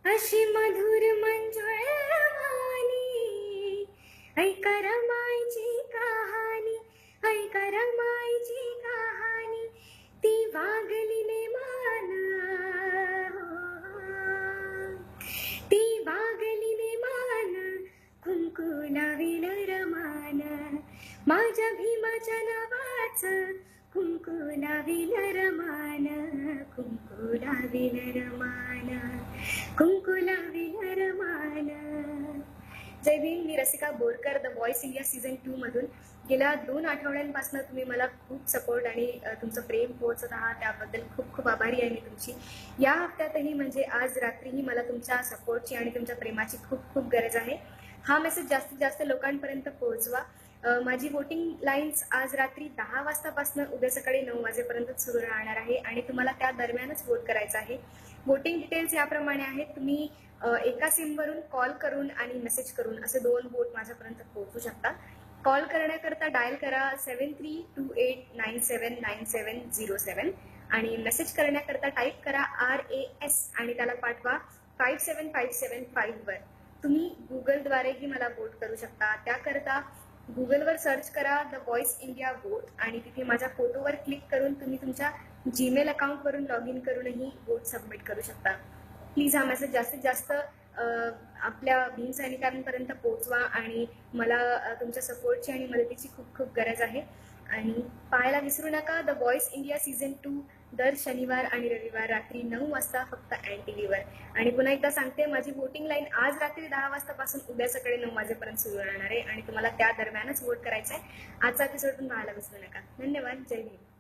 अशी मधुर मंजुळ वाणी, ऐका रमाईची कहाणी, ऐका रमाईची कहाणी, ती वागली ने मान, ती वागली ने मान, कुंकू लाविल रमान, माझ्या भीमाच्या नावाचं कुंकू लाविल रमान, कुंकू लाविल रमान, कुंकू लाविल रमान. जय भीम. मी Rasika Borkar, the Voice India season 2 मधून. गेल्या 2 आठवड्यांपासून तुम्ही मला खूप सपोर्ट आणि तुमचं प्रेम पोहोचत आहात, त्याबद्दल खूप खूप आभारी आहे मी तुमची. या हप्त्यातही म्हणजे आज रात्रीही मला तुमच्या सपोर्टची आणि तुमच्या प्रेमाची खूप खूप गरज आहे. हा मेसेज जास्तीत जास्त लोकांपर्यंत पोहोचवा. माझी वोटिंग लाईन्स आज रात्री 10 वाजतापासून उद्या सकाळी 9 वाजेपर्यंत सुरू राहणार आहे आणि तुम्हाला त्या दरम्यानच वोट करायचं आहे. वोटिंग डिटेल्स याप्रमाणे आहेत. तुम्ही एका सिमवरून कॉल करून आणि मेसेज करून असे 2 वोट माझ्यापर्यंत पोहोचू शकता. कॉल करण्याकरता डायल करा 7328979707 आणि मेसेज करण्याकरता टाईप करा RAS आणि त्याला पाठवा 57575 वर. तुम्ही गुगलद्वारेही मला वोट करू शकता. त्याकरता गुगलवर सर्च करा द व्हॉइस इंडिया वोट आणि तिथे माझ्या फोटोवर क्लिक करून तुम्ही तुमच्या जीमेल अकाउंटवरून लॉग इन करूनही वोट सबमिट करू शकता. प्लीज हा मेसेज जास्तीत जास्त आपल्या भीम सैनिकांपर्यंत पोहोचवा आणि मला तुमच्या सपोर्टची आणि मदतीची खूप खूप गरज आहे. आणि पाहायला विसरू नका द व्हॉइस इंडिया सीझन 2 दर शनिवार आणि रविवार रात्री 9 वाजता फक्त NTVवर. आणि पुन्हा एकदा सांगते, माझी वोटिंग लाईन आज रात्री 10 वाजतापासून उद्या सकाळी 9 वाजेपर्यंत सुरू राहणार आहे आणि तुम्हाला त्या दरम्यानच वोट करायचं आहे. आजचा एपिसोड पण पाहायला विसरू नका. धन्यवाद. जय भीम.